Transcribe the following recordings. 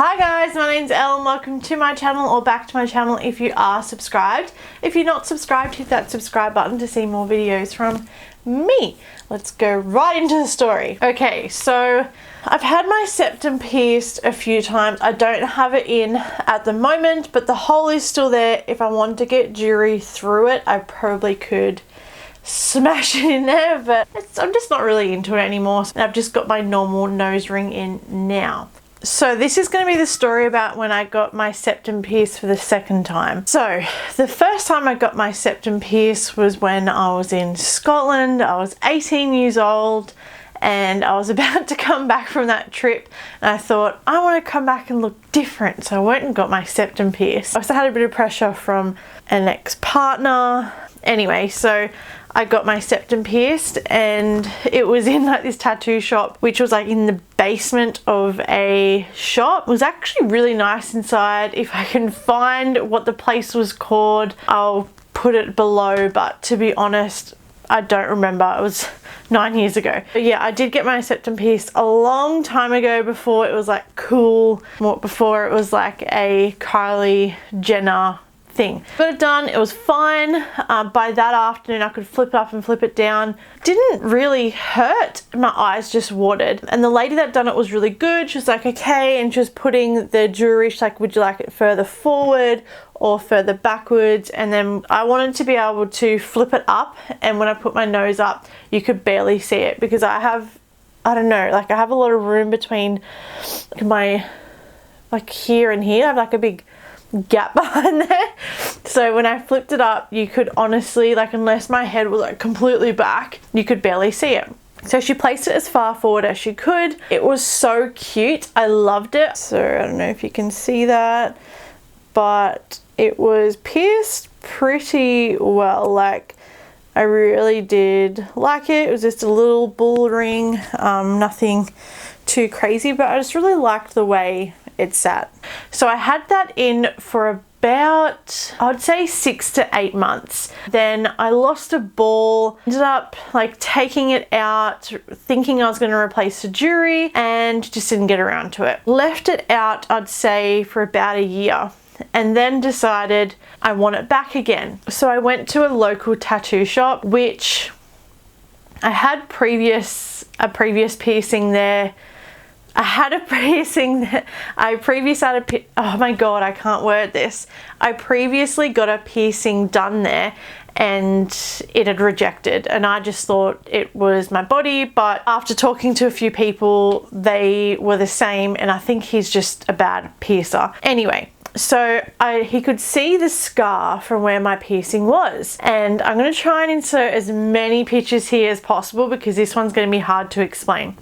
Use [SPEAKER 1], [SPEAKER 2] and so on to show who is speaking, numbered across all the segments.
[SPEAKER 1] Hi guys, my name's Elle and welcome to my channel, or back to my channel if you are subscribed. If you're not subscribed, hit that subscribe button to see more videos from me. Let's go right into the story. Okay, so I've had my septum pierced a few times. I don't have it in at the moment, but the hole is still there. If I wanted to get jewelry through it, I probably could smash it in there, but I'm just not really into it anymore. And I've just got my normal nose ring in now. So this is going to be the story about when I got my septum pierced for the second time. So the first time I got my septum pierced was when I was in Scotland. I was 18 years old and I was about to come back from that trip, and I thought I want to come back and look different, so I went and got my septum pierced. I also had a bit of pressure from an ex-partner. Anyway, so I got my septum pierced and it was in like this tattoo shop, which was like in the basement of a shop. It was actually really nice inside. If I can find what the place was called, I'll put it below, but to be honest, I don't remember. It was 9 years ago. But yeah, I did get my septum pierced a long time ago, before it was like cool, before it was like a Kylie Jenner thing. Got it done, it was fine. By that afternoon I could flip it up and flip it down. Didn't really hurt, my eyes just watered. And the lady that done it was really good. She was like, okay, and she was putting the jewelry, she's like, would you like it further forward or further backwards? And then I wanted to be able to flip it up, and when I put my nose up you could barely see it, because I don't know, like I have a lot of room between my, like here and here. I have like a big gap behind there, so when I flipped it up you could honestly, like, unless my head was like completely back, you could barely see it. So she placed it as far forward as she could. It was so cute, I loved it. So I don't know if you can see that, but it was pierced pretty well. Like, I really did like it. It was just a little bull ring, nothing too crazy, but I just really liked the way it sat. So I had that in for about, I would say 6 to 8 months. Then I lost a ball, ended up like taking it out, thinking I was going to replace the jewelry, and just didn't get around to it. Left it out, I'd say, for about a year, and then decided I want it back again. So I went to a local tattoo shop, which I had a previous piercing there. I had a piercing that oh my god, I can't word this. I previously got a piercing done there and it had rejected, and I just thought it was my body, but after talking to a few people, they were the same, and I think he's just a bad piercer. Anyway, so he could see the scar from where my piercing was, and I'm going to try and insert as many pictures here as possible because this one's going to be hard to explain.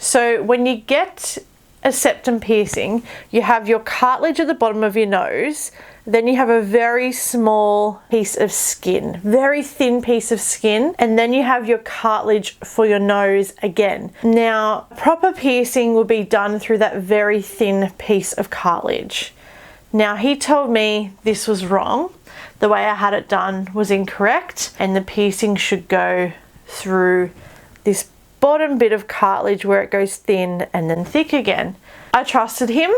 [SPEAKER 1] So when you get a septum piercing, you have your cartilage at the bottom of your nose, then you have a very small piece of skin, very thin piece of skin, and then you have your cartilage for your nose again. Now, proper piercing will be done through that very thin piece of cartilage. Now, he told me this was wrong. The way I had it done was incorrect, and the piercing should go through this bottom bit of cartilage where it goes thin and then thick again. I trusted him.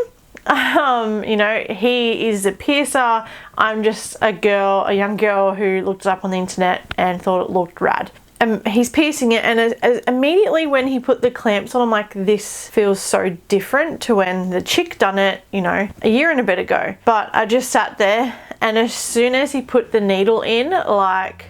[SPEAKER 1] You know, he is a piercer. I'm just a young girl who looked it up on the internet and thought it looked rad. He's piercing it, and immediately when he put the clamps on, I'm like, this feels so different to when the chick done it, you know, a year and a bit ago. But I just sat there, and as soon as he put the needle in, like,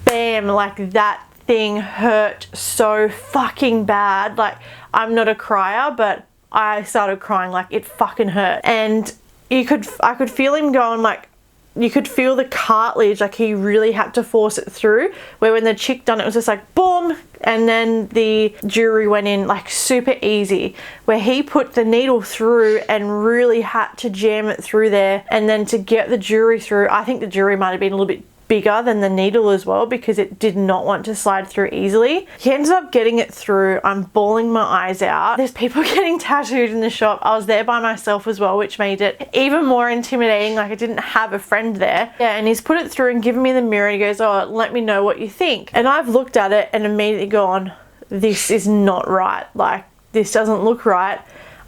[SPEAKER 1] bam, like that thing hurt so fucking bad. Like, I'm not a crier, but I started crying. Like, it fucking hurt. And I could feel him going, like, you could feel the cartilage, like he really had to force it through, where when the chick done it, it was just like boom, and then the jewelry went in like super easy, where he put the needle through and really had to jam it through there, and then to get the jewelry through, I think the jewelry might have been a little bit bigger than the needle as well, because it did not want to slide through easily. He ended up getting it through. I'm bawling my eyes out. There's people getting tattooed in the shop. I was there by myself as well, which made it even more intimidating. Like, I didn't have a friend there. Yeah, and he's put it through and given me the mirror, and he goes, oh, let me know what you think. And I've looked at it and immediately gone, this is not right. Like, this doesn't look right.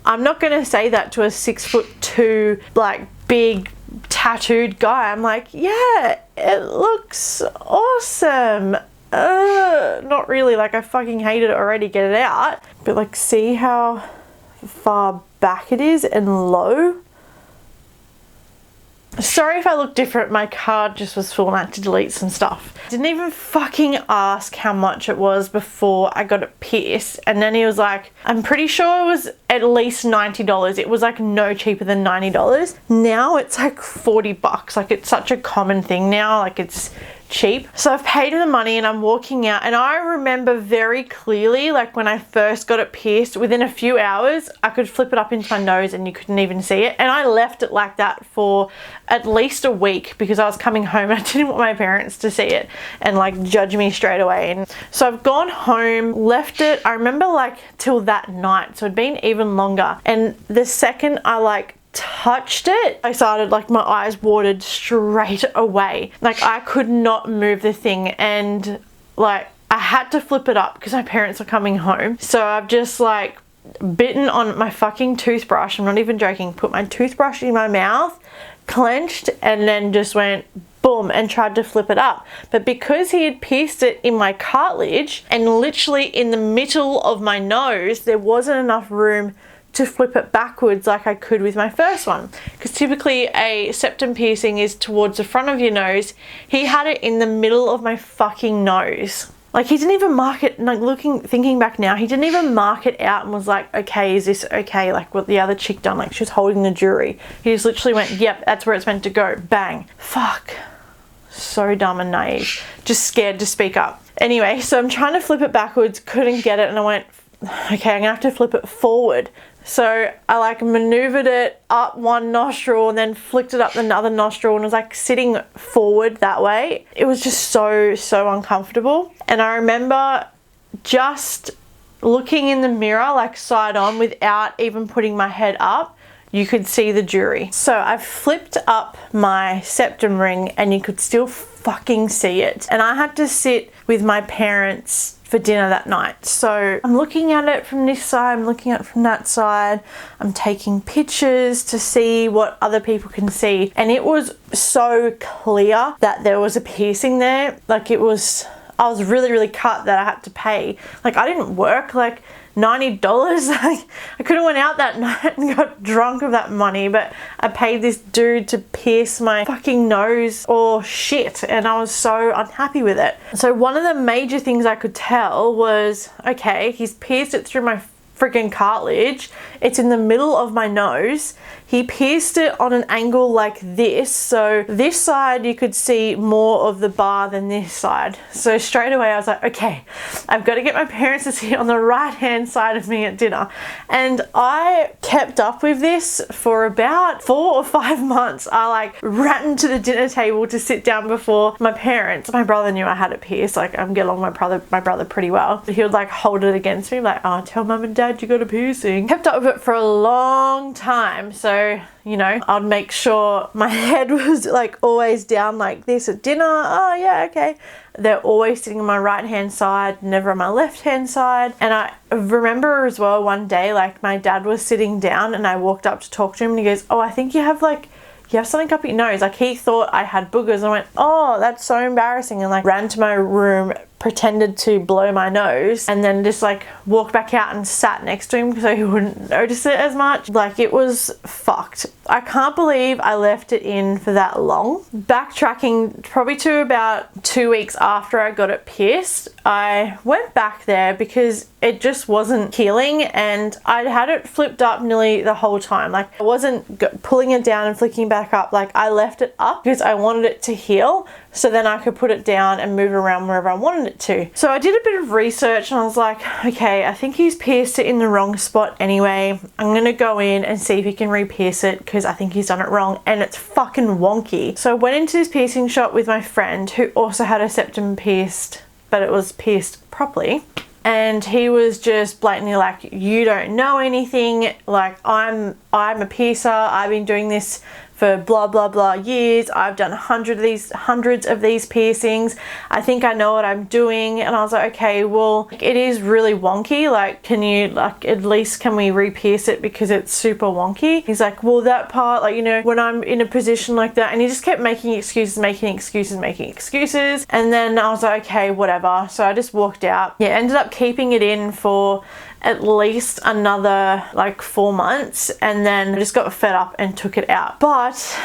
[SPEAKER 1] I'm not going to say that to a 6'2", like big tattooed guy. I'm like, yeah, it looks awesome. Not really, like I fucking hate it already, get it out. But like, see how far back it is and low? Sorry if I look different, my card just was full and I had to delete some stuff. Didn't even fucking ask how much it was before I got it pierced, and then he was like, I'm pretty sure it was at least $90. It was like no cheaper than $90. Now it's like 40 bucks. Like, it's such a common thing now, like it's cheap. So I've paid him the money and I'm walking out, and I remember very clearly, like when I first got it pierced, within a few hours I could flip it up into my nose and you couldn't even see it, and I left it like that for at least a week because I was coming home and I didn't want my parents to see it and like judge me straight away. And so I've gone home, left it, I remember like till that night, so it'd been even longer, and the second I like touched it, I started, like my eyes watered straight away. Like I could not move the thing, and like I had to flip it up because my parents are coming home. So I've just like bitten on my fucking toothbrush, I'm not even joking, put my toothbrush in my mouth, clenched, and then just went boom and tried to flip it up. But because he had pierced it in my cartilage and literally in the middle of my nose, there wasn't enough room to flip it backwards like I could with my first one, because typically a septum piercing is towards the front of your nose. He had it in the middle of my fucking nose. Like, he didn't even mark it, like thinking back now, he didn't even mark it out and was like, okay, is this okay, like what the other chick done, like she was holding the jewelry. He just literally went, yep, that's where it's meant to go, bang. Fuck, so dumb and naive, just scared to speak up. Anyway, so I'm trying to flip it backwards, couldn't get it, and I went, okay, I'm gonna have to flip it forward. So I like maneuvered it up one nostril and then flicked it up another nostril, and it was like sitting forward that way. It was just so uncomfortable. And I remember just looking in the mirror, like side on, without even putting my head up, you could see the jewelry. So I flipped up my septum ring and you could still fucking see it. And I had to sit with my parents for dinner that night. So I'm looking at it from this side, I'm looking at it from that side, I'm taking pictures to see what other people can see, and it was so clear that there was a piercing there. Like, it was, I was really cut that I had to pay. Like, I didn't work like $90. Like, I could have went out that night and got drunk of that money, but I paid this dude to pierce my fucking nose or shit, and I was so unhappy with it. So one of the major things I could tell was, okay, he's pierced it through my freaking cartilage, it's in the middle of my nose, he pierced it on an angle like this, so this side you could see more of the bar than this side. So straight away I was like, okay, I've got to get my parents to sit on the right hand side of me at dinner. And I kept up with this for about 4 or 5 months. I like ran to the dinner table to sit down before my parents. My brother knew I had it pierced, like I'm getting along with my brother pretty well. He would like hold it against me, like, oh, tell mum and dad you got a piercing. Kept up with it for a long time, so you know, I'd make sure my head was like always down like this at dinner. Oh yeah, okay. They're always sitting on my right hand side, never on my left hand side. And I remember as well one day, like my dad was sitting down and I walked up to talk to him and he goes, oh, I think you have something up your nose. Like, he thought I had boogers. I went, oh, that's so embarrassing, and like ran to my room, pretended to blow my nose, and then just like walked back out and sat next to him so he wouldn't notice it as much. Like, it was fucked. I can't believe I left it in for that long. Backtracking probably to about 2 weeks after I got it pierced, I went back there because it just wasn't healing, and I'd had it flipped up nearly the whole time. Like, I wasn't pulling it down and flicking back up. Like, I left it up because I wanted it to heal, so then I could put it down and move it around wherever I wanted it to. So I did a bit of research and I was like, okay, I think he's pierced it in the wrong spot anyway. I'm gonna go in and see if he can re-pierce it because I think he's done it wrong and it's fucking wonky. So I went into this piercing shop with my friend who also had a septum pierced, but it was pierced properly. And he was just blatantly like, you don't know anything. Like, I'm a piercer. I've been doing this for blah blah blah years. I've done hundreds of these piercings. I think I know what I'm doing. And I was like, okay, well, it is really wonky. Like, can you, like, at least can we re-pierce it because it's super wonky? He's like, well, that part, like, you know, when I'm in a position like that. And he just kept making excuses. And then I was like, okay, whatever. So I just walked out. Yeah, ended up keeping it in for at least another like 4 months, and then I just got fed up and took it out. But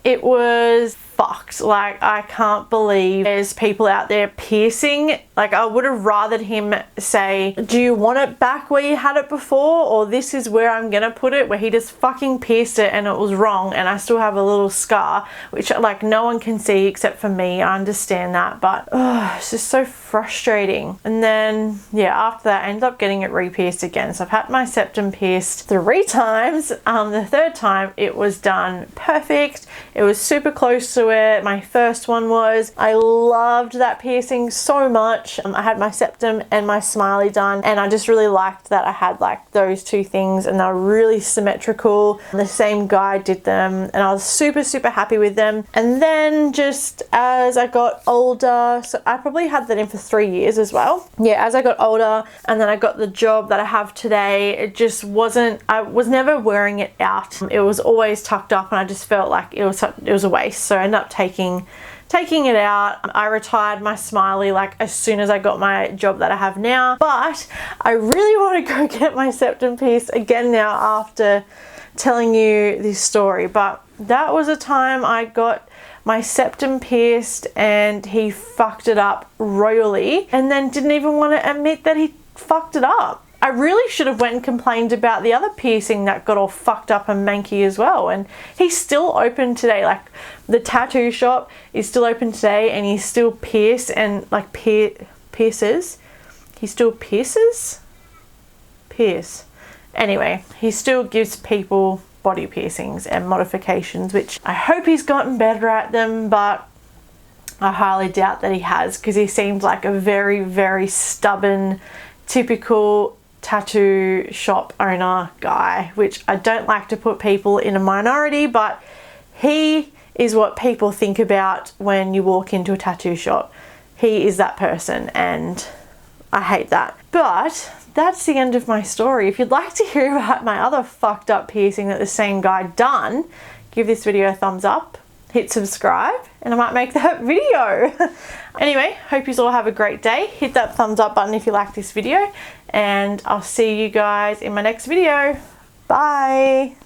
[SPEAKER 1] it was fucked. Like, I can't believe there's people out there piercing. Like, I would have rathered him say, do you want it back where you had it before, or this is where I'm gonna put it, where he just fucking pierced it and it was wrong, and I still have a little scar which like no one can see except for me. I understand that, but it's just so frustrating. And then yeah, after that I ended up getting it re-pierced again. So I've had my septum pierced 3 times. The 3rd time it was done perfect. It was super close to it. My first one was. I loved that piercing so much. I had my septum and my smiley done, and I just really liked that I had like those 2 things, and they were really symmetrical. The same guy did them, and I was super happy with them. And then just as I got older, so I probably had that in for 3 years as well. Yeah, as I got older and then I got the job that I have today, it just wasn't, I was never wearing it out. It was always tucked up, and I just felt like it was a waste. So I ended up taking it out. I retired my smiley like as soon as I got my job that I have now, but I really want to go get my septum pierced again now after telling you this story. But that was a time I got my septum pierced and he fucked it up royally, and then didn't even want to admit that he fucked it up. I really should have went and complained about the other piercing that got all fucked up and manky as well. And he's still open today. Like, the tattoo shop is still open today, and he still pierces and like pierces. He still pierces? Pierce. Anyway, he still gives people body piercings and modifications, which I hope he's gotten better at them, but I highly doubt that he has, because he seems like a very stubborn, typical tattoo shop owner guy, which I don't like to put people in a minority, but he is what people think about when you walk into a tattoo shop. He is that person, and I hate that. But that's the end of my story. If you'd like to hear about my other fucked up piercing that the same guy done, give this video a thumbs up, hit subscribe, and I might make that video. Anyway, hope you all have a great day. Hit that thumbs up button if you like this video, and I'll see you guys in my next video. Bye.